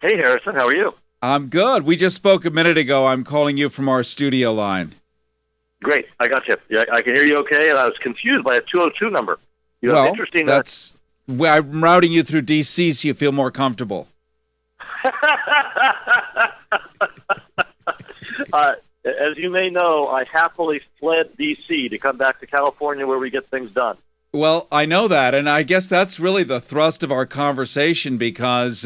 Hey, Harrison, how are you? I'm good. We just spoke a minute ago. I'm calling you from our studio line. Great, I got you. Yeah, I can hear you okay, and I was confused by a 202 number. You have Well, interesting... I'm routing you through D.C. so you feel more comfortable. As you may know, I happily fled D.C. to come back to California where we get things done. Well, I know that, and I guess that's really the thrust of our conversation because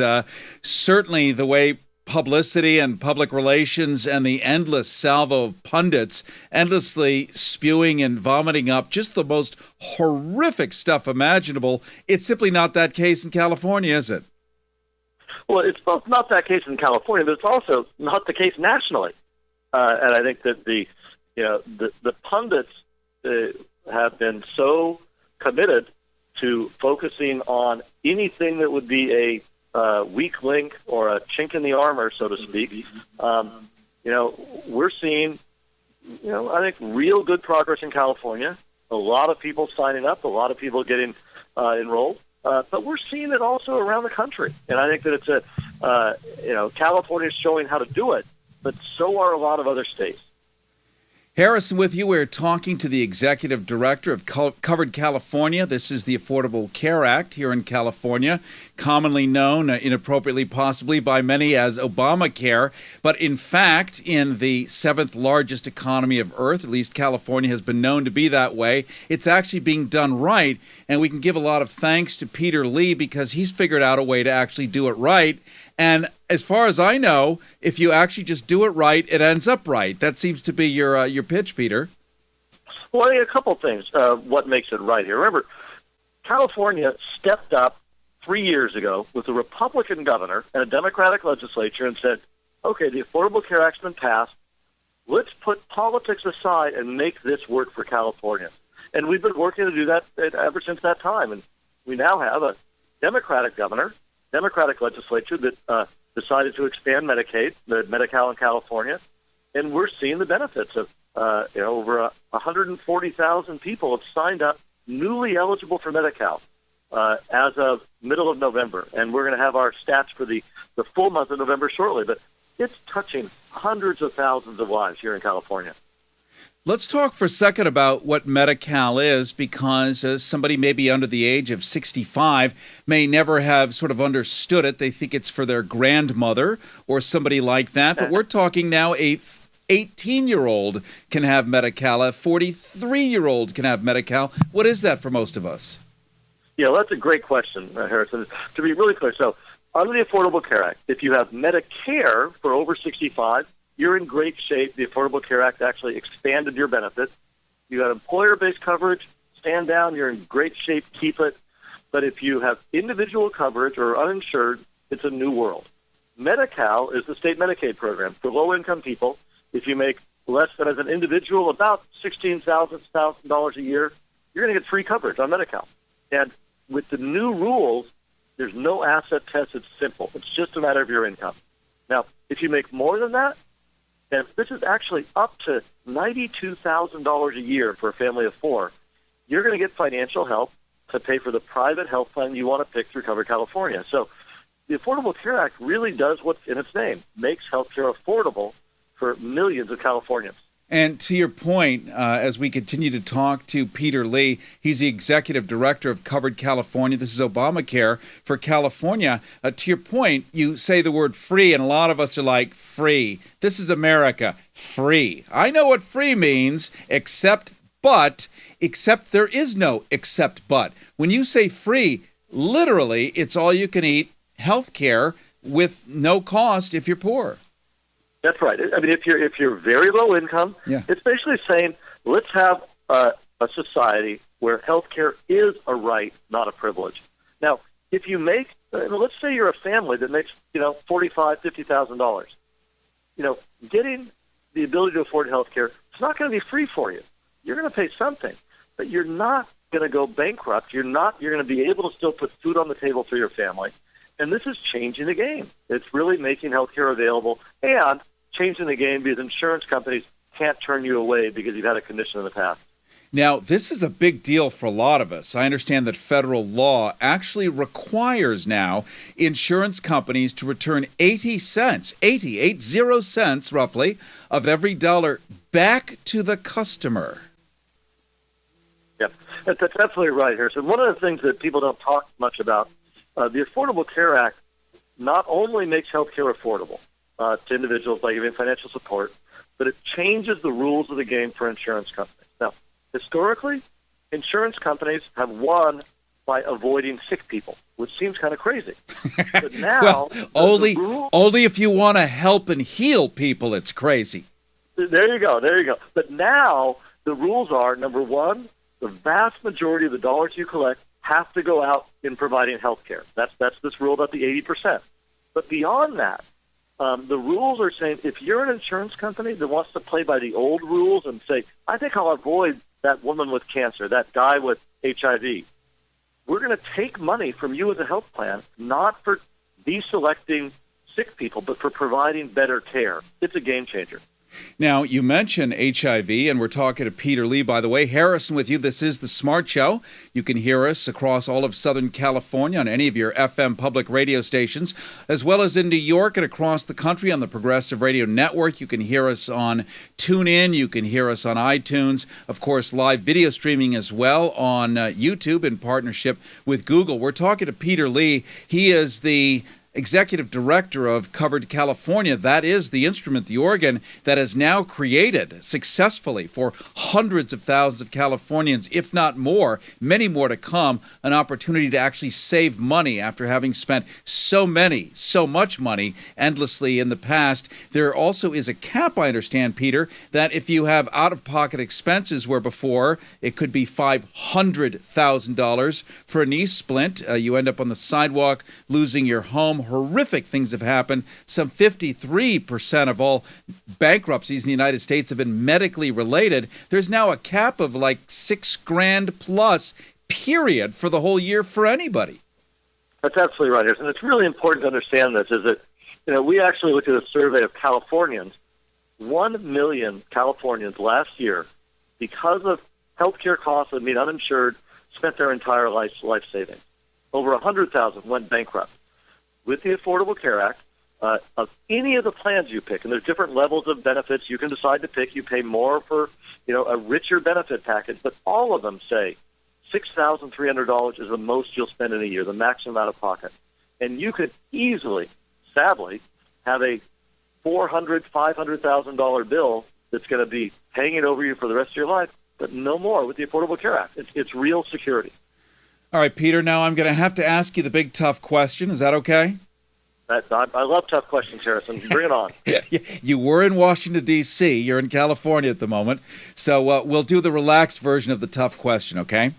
certainly the way publicity and public relations and the endless salvo of pundits endlessly spewing and vomiting up just the most horrific stuff imaginable, it's simply not that case in California, is it? Well, it's both not that case in California, but it's also not the case nationally. And I think that the pundits have been so committed to focusing on anything that would be a weak link or a chink in the armor, so to speak. We're seeing, I think, real good progress in California. A lot of people signing up, a lot of people getting enrolled. But we're seeing it also around the country. And I think that it's California is showing how to do it, but so are a lot of other states. Harrison, with you, we're talking to the executive director of Covered California. This is the Affordable Care Act here in California, commonly known, inappropriately possibly, by many as Obamacare. But in fact, in the seventh largest economy of Earth, at least California has been known to be that way, it's actually being done right. And we can give a lot of thanks to Peter Lee because he's figured out a way to actually do it right. And as far as I know, if you actually just do it right, it ends up right. That seems to be your pitch, Peter. Well, I think a couple things. What makes it right here? Remember, California stepped up 3 years ago with a Republican governor and a Democratic legislature and said, okay, the Affordable Care Act's been passed. Let's put politics aside and make this work for California. And we've been working to do that ever since that time. And we now have a Democratic governor, Democratic legislature that decided to expand Medicaid, the Medi-Cal in California, and we're seeing the benefits of over 140,000 people have signed up newly eligible for Medi-Cal as of middle of November, and we're going to have our stats for the full month of November shortly, but it's touching hundreds of thousands of lives here in California. Let's talk for a second about what Medi-Cal is, because somebody maybe under the age of 65 may never have sort of understood it. They think it's for their grandmother or somebody like that. But we're talking now a 18-year-old can have Medi-Cal, a 43-year-old can have Medi-Cal. What is that for most of us? Yeah, well, that's a great question, Harrison. To be really clear, so under the Affordable Care Act, if you have Medicare for over 65, you're in great shape. The Affordable Care Act actually expanded your benefits. You got employer-based coverage, stand down, you're in great shape, keep it. But if you have individual coverage or uninsured, it's a new world. Medi-Cal is the state Medicaid program for low-income people. If you make less than, as an individual, about $16,000 a year, you're going to get free coverage on Medi-Cal. And with the new rules, there's no asset test. It's simple. It's just a matter of your income. Now, if you make more than that, and this is actually up to $92,000 a year for a family of four, you're going to get financial help to pay for the private health plan you want to pick through Covered California. So the Affordable Care Act really does what's in its name, makes healthcare affordable for millions of Californians. And to your point, as we continue to talk to Peter Lee, he's the executive director of Covered California. This is Obamacare for California. To your point, you say the word free, and a lot of us are like, free. This is America. Free. I know what free means, except there is no except but. When you say free, literally, it's all you can eat health care with no cost if you're poor. That's right. I mean, if you're very low income, It's basically saying let's have a society where healthcare is a right, not a privilege. Now, if you make, let's say you're a family that makes $45,000, $50,000, getting the ability to afford healthcare, it's not going to be free for you. You're going to pay something, but you're not going to go bankrupt. You're going to be able to still put food on the table for your family. And this is changing the game. It's really making healthcare available and changing the game because insurance companies can't turn you away because you've had a condition in the past. Now, this is a big deal for a lot of us. I understand that federal law actually requires now insurance companies to return 80 cents, 80 cents roughly, of every dollar back to the customer. Yep, that's absolutely right, Harrison. One of the things that people don't talk much about, the Affordable Care Act not only makes health care affordable to individuals by giving financial support, but it changes the rules of the game for insurance companies. Now, historically, insurance companies have won by avoiding sick people, which seems kind of crazy. But now, well, only if you want to help and heal people, it's crazy. There you go. But now the rules are, number one, the vast majority of the dollars you collect have to go out in providing health care. That's this rule about the 80%. But beyond that, the rules are saying if you're an insurance company that wants to play by the old rules and say, I think I'll avoid that woman with cancer, that guy with HIV, we're going to take money from you as a health plan, not for deselecting sick people, but for providing better care. It's a game changer. Now, you mentioned HIV, and we're talking to Peter Lee, by the way. Harrison with you. This is The Smart Show. You can hear us across all of Southern California on any of your FM public radio stations, as well as in New York and across the country on the Progressive Radio Network. You can hear us on TuneIn. You can hear us on iTunes. Of course, live video streaming as well on YouTube in partnership with Google. We're talking to Peter Lee. He is the Executive Director of Covered California. That is the instrument, the organ that has now created successfully for hundreds of thousands of Californians, if not more, many more to come, an opportunity to actually save money after having spent so much money endlessly in the past. There also is a cap, I understand, Peter, that if you have out-of-pocket expenses where before it could be $500,000 for a knee splint, you end up on the sidewalk losing your home. Horrific things have happened. Some 53% of all bankruptcies in the United States have been medically related. There's now a cap of like $6,000 plus, period, for the whole year for anybody. That's absolutely right, and it's really important to understand this. Is that we actually looked at a survey of Californians. 1 million Californians last year, because of healthcare costs and being uninsured, spent their entire life savings. Over 100,000 went bankrupt. With the Affordable Care Act, of any of the plans you pick, and there's different levels of benefits you can decide to pick. You pay more for, a richer benefit package, but all of them say $6,300 is the most you'll spend in a year, the maximum out of pocket. And you could easily, sadly, have a $400,000, $500,000 bill that's going to be hanging over you for the rest of your life, but no more with the Affordable Care Act. It's real security. All right, Peter, now I'm going to have to ask you the big tough question. Is that okay? I love tough questions, Harrison. Bring it on. You were in Washington, D.C. You're in California at the moment. So we'll do the relaxed version of the tough question, okay?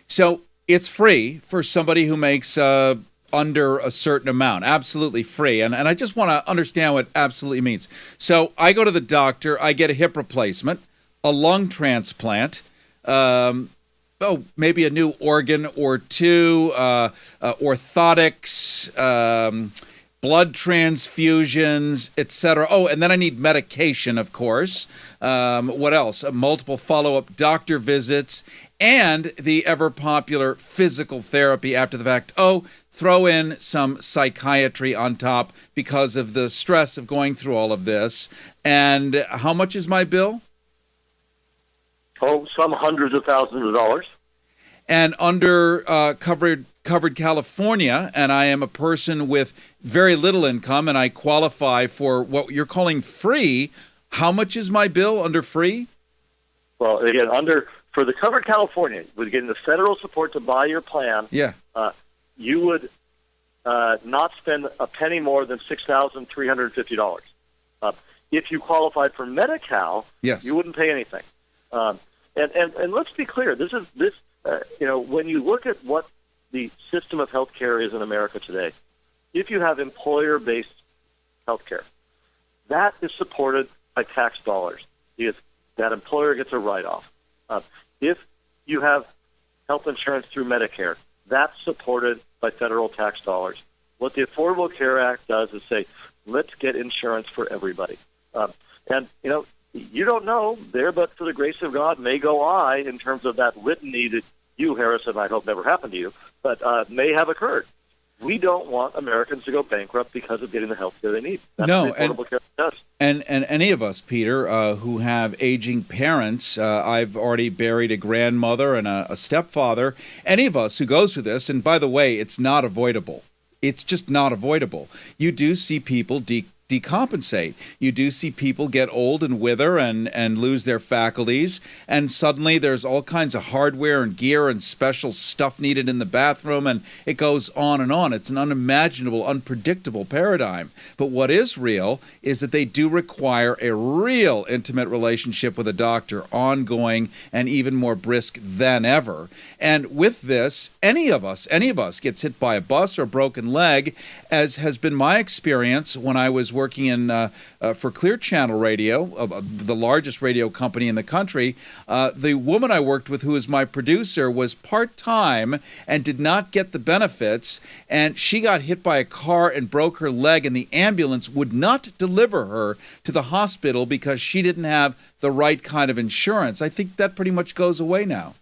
So it's free for somebody who makes under a certain amount. Absolutely free. And I just want to understand what absolutely means. So I go to the doctor. I get a hip replacement, a lung transplant, maybe a new organ or two, orthotics, blood transfusions, etc. Oh, and then I need medication, of course. What else? Multiple follow-up doctor visits and the ever-popular physical therapy after the fact. Oh, throw in some psychiatry on top because of the stress of going through all of this. And how much is my bill? Oh, some hundreds of thousands of dollars. And under covered California, and I am a person with very little income, and I qualify for what you're calling free, how much is my bill under free? Well, again, for the covered California, with getting the federal support to buy your plan, you would not spend a penny more than $6,350. If you qualified for Medi-Cal, you wouldn't pay anything. And let's be clear, when you look at what the system of healthcare is in America today, if you have employer-based healthcare, that is supported by tax dollars. If that employer gets a write-off. If you have health insurance through Medicare, that's supported by federal tax dollars. What the Affordable Care Act does is say, let's get insurance for everybody. you don't know. There, but for the grace of God, may go I, in terms of that litany that you, Harrison, I hope never happened to you, but may have occurred. We don't want Americans to go bankrupt because of getting the health care they need. That's what the Affordable Care Act does. And any of us, Peter, who have aging parents, I've already buried a grandmother and a stepfather, any of us who goes through this, and by the way, it's not avoidable. It's just not avoidable. You do see people decompensate. You do see people get old and wither and lose their faculties, and suddenly there's all kinds of hardware and gear and special stuff needed in the bathroom, and it goes on and on. It's an unimaginable, unpredictable paradigm. But what is real is that they do require a real intimate relationship with a doctor, ongoing and even more brisk than ever. And with this, any of us gets hit by a bus or a broken leg, as has been my experience when I was working for Clear Channel Radio, the largest radio company in the country. The woman I worked with, who was my producer, was part-time and did not get the benefits, and she got hit by a car and broke her leg, and the ambulance would not deliver her to the hospital because she didn't have the right kind of insurance. I think that pretty much goes away now.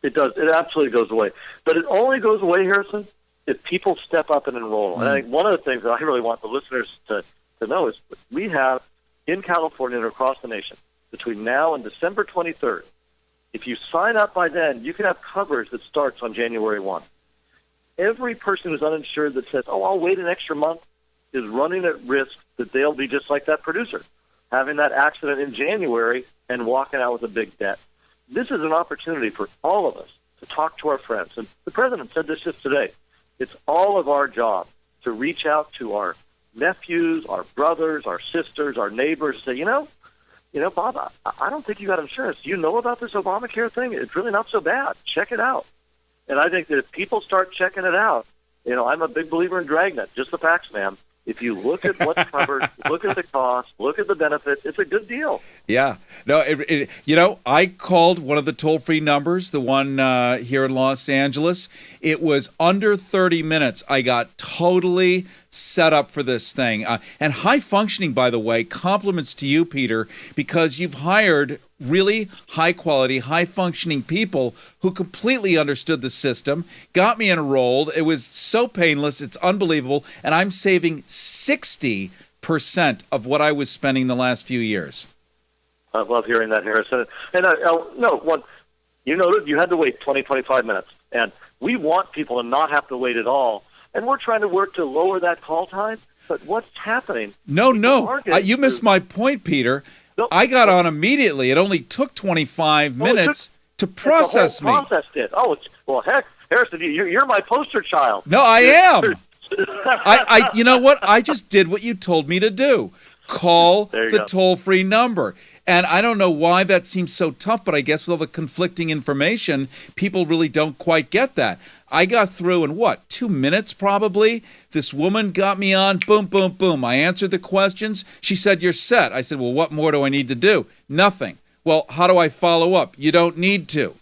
It does. It absolutely goes away. But it only goes away, Harrison, if people step up and enroll. And I think one of the things that I really want the listeners to know is we have in California and across the nation between now and December 23rd, if you sign up by then, you can have coverage that starts on January 1. Every person who's uninsured that says, I'll wait an extra month, is running at risk that they'll be just like that producer, having that accident in January and walking out with a big debt. This is an opportunity for all of us to talk to our friends. And the president said this just today. It's all of our job to reach out to our nephews, our brothers, our sisters, our neighbors, say, Bob, I don't think you got insurance. Do you know about this Obamacare thing? It's really not so bad. Check it out. And I think that if people start checking it out, I'm a big believer in Dragnet, just the facts, man. If you look at what's covered, look at the cost, look at the benefits, it's a good deal. Yeah. No, I called one of the toll-free numbers, the one here in Los Angeles. It was under 30 minutes. I got totally set up for this thing. And high functioning, by the way, compliments to you, Peter, because you've hired really high-quality, high-functioning people who completely understood the system, got me enrolled. It was so painless. It's unbelievable. And I'm saving 60% of what I was spending the last few years. I love hearing that, Harrison. And you noted you had to wait 20, 25 minutes. And we want people to not have to wait at all. And we're trying to work to lower that call time. But what's happening? No. You missed my point, Peter. No, I got on immediately. It only took 25 minutes to process me. Processed it. Heck, Harrison, you're my poster child. No, I am. You know what? I just did what you told me to do. Call the toll-free number. And I don't know why that seems so tough, but I guess with all the conflicting information, people really don't quite get that. I got through in 2 minutes probably? This woman got me on, boom, boom, boom. I answered the questions. She said, you're set. I said, well, what more do I need to do? Nothing. Well, how do I follow up? You don't need to.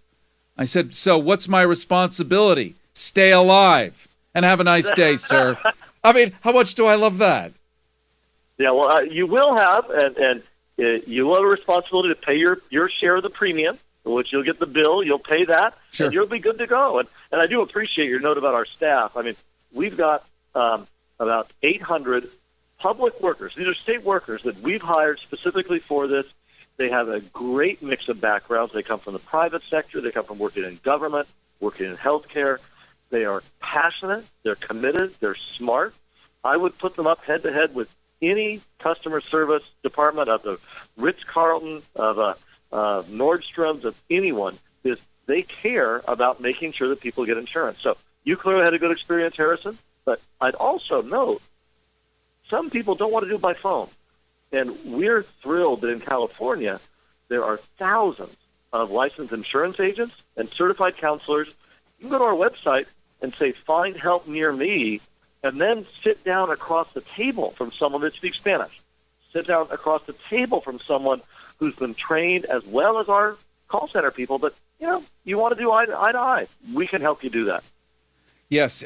I said, so what's my responsibility? Stay alive. And have a nice day, sir. I mean, how much do I love that? Yeah, well, you will have, and you will have a responsibility to pay your share of the premium, which you'll get the bill, you'll pay that, sure, and you'll be good to go. And I do appreciate your note about our staff. I mean, we've got about 800 public workers. These are state workers that we've hired specifically for this. They have a great mix of backgrounds. They come from the private sector. They come from working in government, working in healthcare. They are passionate. They're committed. They're smart. I would put them up head-to-head with any customer service department of the Ritz-Carlton, of Nordstrom's, of anyone. Is they care about making sure that people get insurance. So you clearly had a good experience, Harrison, but I'd also note some people don't want to do it by phone. And we're thrilled that in California there are thousands of licensed insurance agents and certified counselors. You can go to our website and say, find help near me, and then sit down across the table from someone that speaks Spanish. Sit down across the table from someone who's been trained as well as our call center people. But, you want to do eye to eye. We can help you do that. Yes,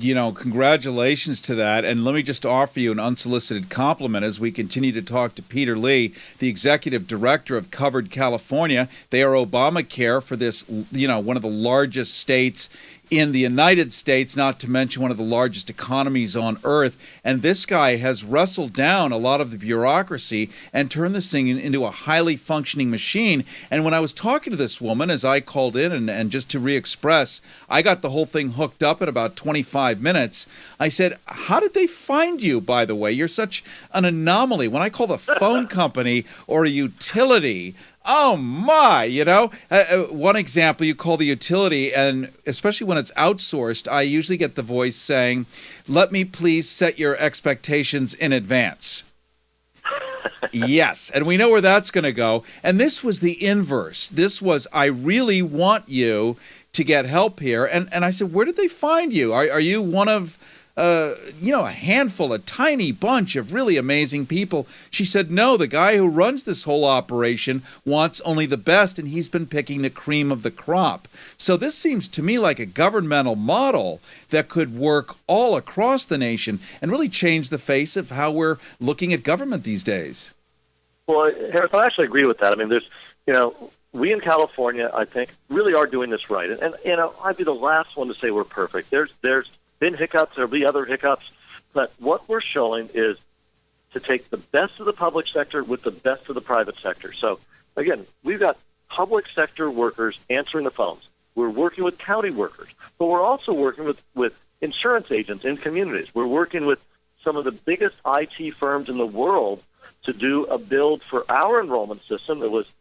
Congratulations to that. And let me just offer you an unsolicited compliment as we continue to talk to Peter Lee, the executive director of Covered California. They are Obamacare for this, one of the largest states in the United States, not to mention one of the largest economies on earth. And this guy has wrestled down a lot of the bureaucracy and turned this thing into a highly functioning machine. And when I was talking to this woman, as I called in, and just to re-express, I got the whole thing hooked up in about 25 minutes. I said, how did they find you, by the way? You're such an anomaly. When I call the phone company or a utility, oh my, one example, you call the utility, and especially when it's outsourced, I usually get the voice saying, let me please set your expectations in advance. Yes, and we know where that's going to go. And this was the inverse. This was, I really want you to get help here. And I said, where did they find you? Are you one of a handful, a tiny bunch of really amazing people? She said, no, the guy who runs this whole operation wants only the best, and he's been picking the cream of the crop. So this seems to me like a governmental model that could work all across the nation and really change the face of how we're looking at government these days. Well, Harris, I actually agree with that. I mean, we in California, I think, really are doing this right. And I'd be the last one to say we're perfect. There's been hiccups, there'll be other hiccups, but what we're showing is to take the best of the public sector with the best of the private sector. So, again, we've got public sector workers answering the phones. We're working with county workers, but we're also working with insurance agents in communities. We're working with some of the biggest IT firms in the world to do a build for our enrollment system that was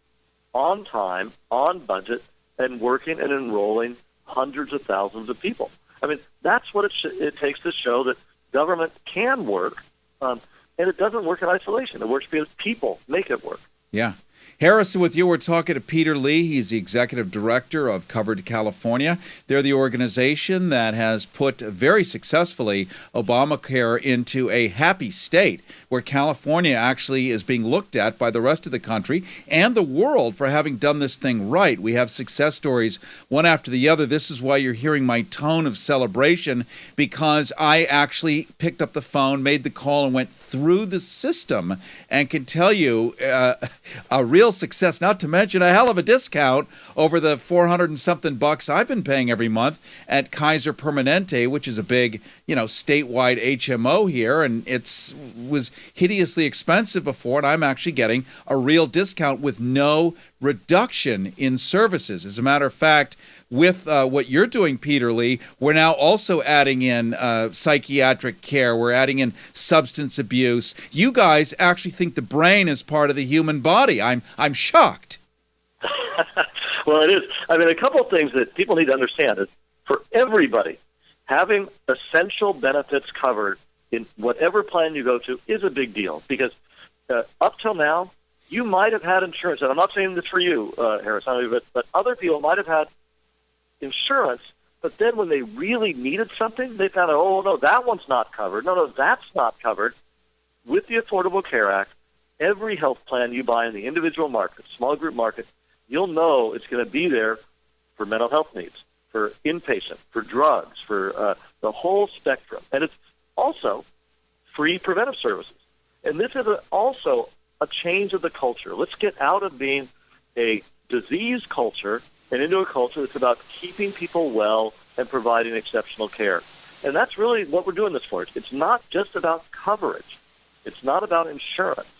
on time, on budget, and working and enrolling hundreds of thousands of people. I mean, that's what it takes to show that government can work, and it doesn't work in isolation. It works because people make it work. Yeah. Harrison, with you, we're talking to Peter Lee. He's the executive director of Covered California. They're the organization that has put very successfully Obamacare into a happy state where California actually is being looked at by the rest of the country and the world for having done this thing right. We have success stories one after the other. This is why you're hearing my tone of celebration, because I actually picked up the phone, made the call, and went through the system and can tell you a real success, not to mention a hell of a discount over the 400 and something bucks I've been paying every month at Kaiser Permanente, which is a big, statewide HMO here, and was hideously expensive before, and I'm actually getting a real discount with no reduction in services. As a matter of fact, with what you're doing, Peter Lee, we're now also adding in psychiatric care. We're adding in substance abuse. You guys actually think the brain is part of the human body. I'm shocked. Well, it is. I mean, a couple of things that people need to understand is for everybody, having essential benefits covered in whatever plan you go to is a big deal, because up till now, you might have had insurance, and I'm not saying this for you, Harrison, but other people might have had insurance, but then when they really needed something, they found out, oh, no, that one's not covered. No, that's not covered. With the Affordable Care Act, every health plan you buy in the individual market, small group market, you'll know it's going to be there for mental health needs, for inpatient, for drugs, for the whole spectrum. And it's also free preventive services. And this is also a change of the culture. Let's get out of being a disease culture and into a culture that's about keeping people well and providing exceptional care. And that's really what we're doing this for. It's not just about coverage. It's not about insurance.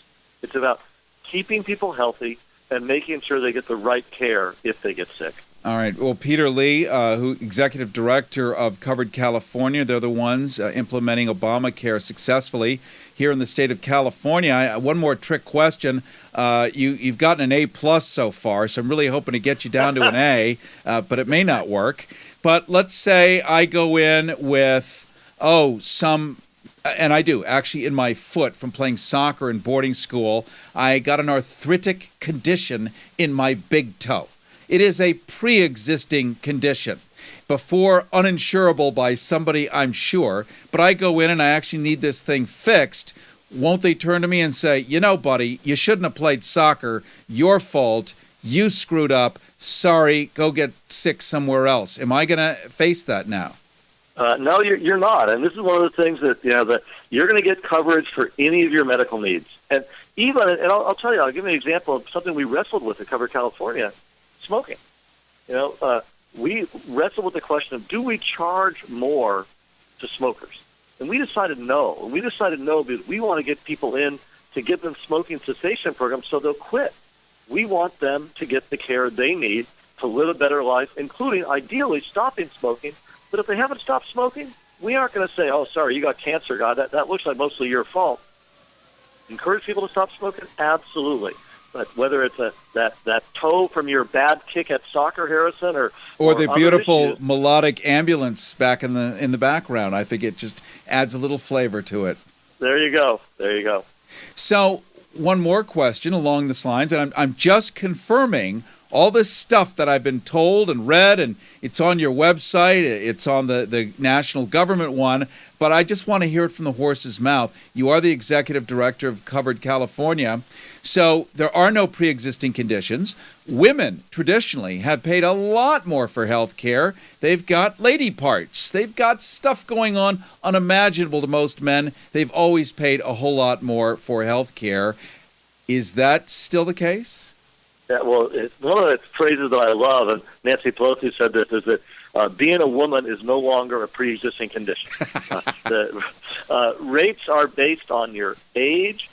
It's about keeping people healthy and making sure they get the right care if they get sick. All right. Well, Peter Lee, who executive director of Covered California, they're the ones implementing Obamacare successfully here in the state of California. One more trick question. You've gotten an A+ so far, so I'm really hoping to get you down to an A, but it may not work. But let's say I go in with, and I do, actually, in my foot from playing soccer in boarding school, I got an arthritic condition in my big toe. It is a pre-existing condition, before uninsurable by somebody, I'm sure, but I go in and I actually need this thing fixed. Won't they turn to me and say, buddy, you shouldn't have played soccer, your fault, you screwed up, sorry, go get sick somewhere else? Am I going to face that now? No, you're not. And this is one of the things that, that you're going to get coverage for any of your medical needs. And I'll tell you, I'll give you an example of something we wrestled with at Covered California, smoking. We wrestled with the question of, do we charge more to smokers? And we decided no. And we decided no because we want to get people in to give them smoking cessation programs so they'll quit. We want them to get the care they need to live a better life, including ideally stopping smoking. But if they haven't stopped smoking, we aren't going to say, oh, sorry, you got cancer, God. That looks like mostly your fault. Encourage people to stop smoking? Absolutely. But whether it's that toe from your bad kick at soccer, Harrison, or the beautiful issues, melodic ambulance back in the background, I think it just adds a little flavor to it. There you go. So one more question along this lines, and I'm just confirming all this stuff that I've been told and read, and it's on your website, it's on the national government one, but I just want to hear it from the horse's mouth. You are the executive director of Covered California, so there are no pre-existing conditions. Women traditionally have paid a lot more for health care. They've got lady parts. They've got stuff going on unimaginable to most men. They've always paid a whole lot more for health care. Is that still the case? Yeah, well, one of the phrases that I love, and Nancy Pelosi said this, is that being a woman is no longer a pre-existing condition. The rates are based on your age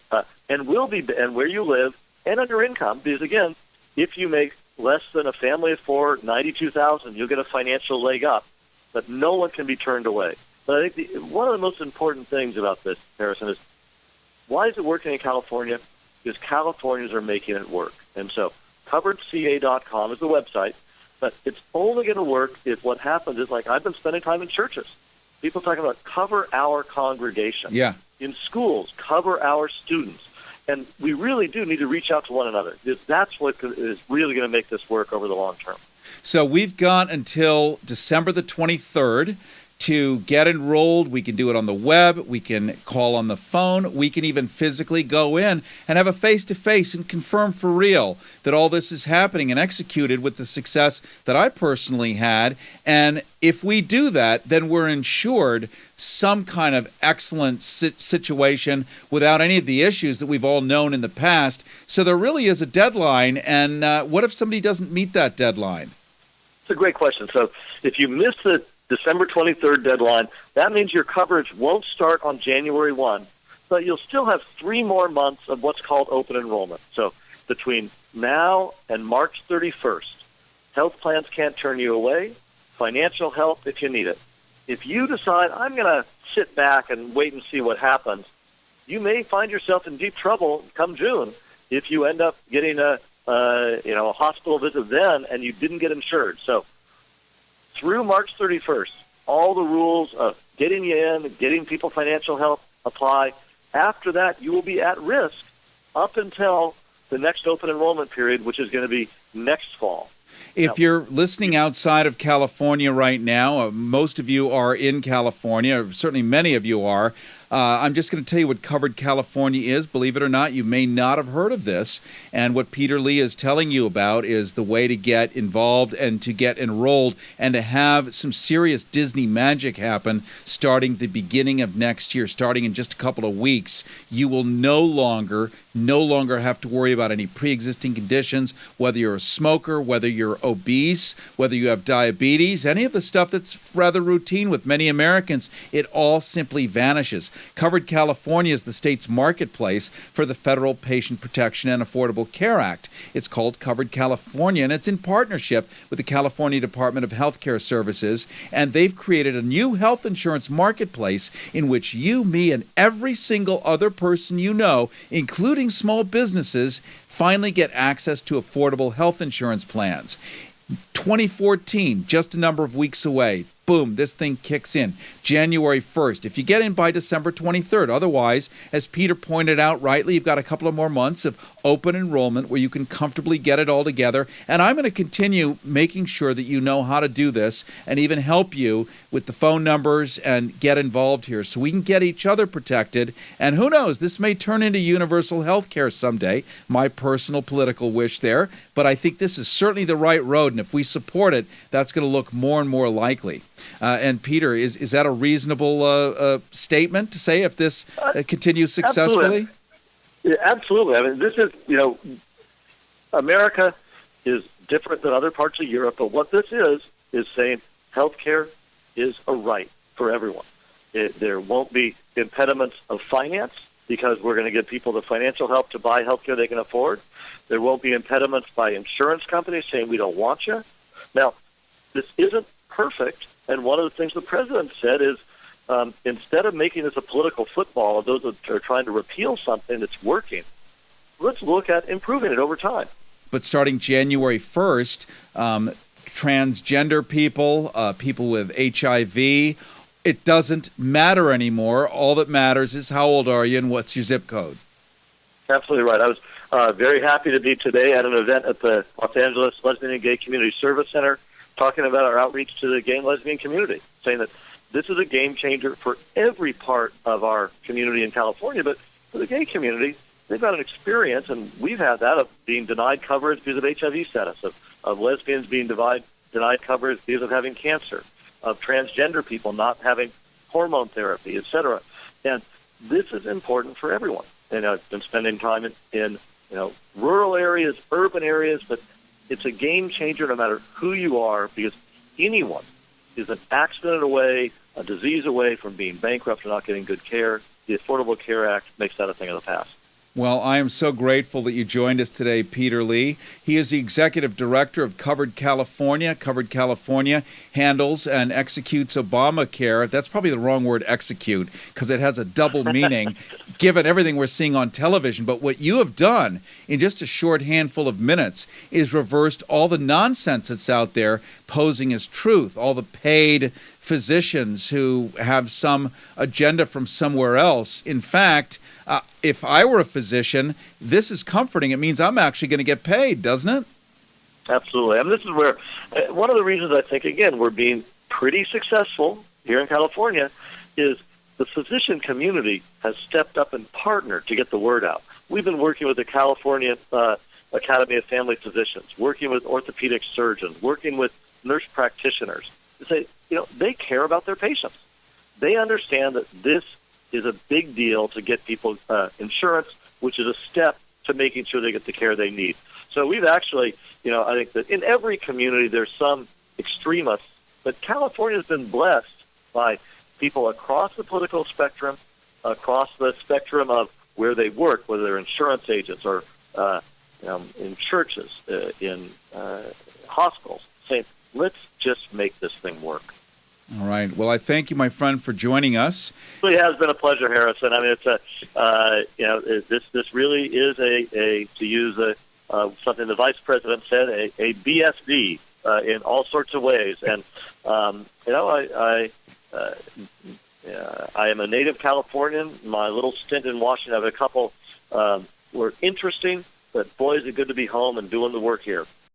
and where you live and on your income. Because again, if you make less than a family of four, $92,000, you'll get a financial leg up. But no one can be turned away. But I think one of the most important things about this, Harrison, is why is it working in California? Because Californians are making it work, and so coveredca.com is the website, but it's only going to work if what happens is, like, I've been spending time in churches. People talking about cover our congregation. Yeah. In schools, cover our students. And we really do need to reach out to one another. That's what is really going to make this work over the long term. So we've got until December the 23rd to get enrolled. We can do it on the web. We can call on the phone. We can even physically go in and have a face-to-face and confirm for real that all this is happening and executed with the success that I personally had. And if we do that, then we're ensured some kind of excellent situation without any of the issues that we've all known in the past. So there really is a deadline. And what if somebody doesn't meet that deadline? It's a great question. So if you miss the December 23rd deadline, that means your coverage won't start on January 1, but you'll still have 3 more months of what's called open enrollment. So between now and March 31st, health plans can't turn you away, financial help if you need it. If you decide, I'm going to sit back and wait and see what happens, you may find yourself in deep trouble come June if you end up getting a hospital visit then and you didn't get insured. So through March 31st, all the rules of getting you in, getting people financial help apply. After that, you will be at risk up until the next open enrollment period, which is going to be next fall. If you're listening outside of California right now, most of you are in California, or certainly many of you are. I'm just going to tell you what Covered California is. Believe it or not, you may not have heard of this. And what Peter Lee is telling you about is the way to get involved and to get enrolled and to have some serious Disney magic happen starting the beginning of next year, starting in just a couple of weeks. You will no longer have to worry about any pre-existing conditions, whether you're a smoker, whether you're obese, whether you have diabetes, any of the stuff that's rather routine with many Americans. It all simply vanishes. Covered California is the state's marketplace for the Federal Patient Protection and Affordable Care Act. It's called Covered California, and it's in partnership with the California Department of Healthcare Services, and they've created a new health insurance marketplace in which you, me, and every single other person you know, including small businesses, finally get access to affordable health insurance plans. 2014, just a number of weeks away. Boom, this thing kicks in January 1st. If you get in by December 23rd. Otherwise, as Peter pointed out rightly, you've got a couple of more months of open enrollment where you can comfortably get it all together. And I'm going to continue making sure that you know how to do this and even help you with the phone numbers and get involved here so we can get each other protected. And who knows, this may turn into universal health care someday. My personal political wish there. But I think this is certainly the right road. And if we support it, that's going to look more and more likely. And Peter, is that a reasonable statement to say if this continues successfully? Yeah, absolutely. I mean, this is, America is different than other parts of Europe, but what this is saying healthcare is a right for everyone. There won't be impediments of finance because we're going to give people the financial help to buy healthcare they can afford. There won't be impediments by insurance companies saying we don't want you. Now, this isn't perfect, and one of the things the president said is instead of making this a political football of those that are trying to repeal something that's working, let's look at improving it over time. But starting January 1st, transgender people, people with HIV, it doesn't matter anymore. All that matters is how old are you and what's your zip code. Absolutely right. I was very happy to be today at an event at the Los Angeles Lesbian and Gay Community Service Center talking about our outreach to the gay and lesbian community, saying that this is a game changer for every part of our community in California, but for the gay community, they've got an experience, and we've had that, of being denied coverage because of HIV status, of lesbians being denied coverage because of having cancer, of transgender people not having hormone therapy, etc. And this is important for everyone. And I've been spending time in rural areas, urban areas, but it's a game changer no matter who you are, because anyone is an accident away, a disease away from being bankrupt or not getting good care. The Affordable Care Act makes that a thing of the past. Well, I am so grateful that you joined us today, Peter Lee. He is the executive director of Covered California. Covered California handles and executes Obamacare. That's probably the wrong word, execute, because it has a double meaning given everything we're seeing on television. But what you have done in just a short handful of minutes is reversed all the nonsense that's out there posing as truth, all the paid physicians who have some agenda from somewhere else. In fact, if I were a physician, this is comforting. It means I'm actually going to get paid, doesn't it? Absolutely. I mean, this is where one of the reasons I think, again, we're being pretty successful here in California is the physician community has stepped up and partnered to get the word out. We've been working with the California Academy of Family Physicians, working with orthopedic surgeons, working with nurse practitioners to say, they care about their patients. They understand that this is a big deal to get people insurance, which is a step to making sure they get the care they need. So we've actually, I think that in every community there's some extremists, but California has been blessed by people across the political spectrum, across the spectrum of where they work, whether they're insurance agents or in churches, in hospitals, saying, let's just make this thing work. All right. Well, I thank you, my friend, for joining us. It really has been a pleasure, Harrison. I mean, it's this really is to use something the vice president said, a BSV in all sorts of ways. And I am a native Californian. My little stint in Washington, I have a couple were interesting, but boy, is it good to be home and doing the work here.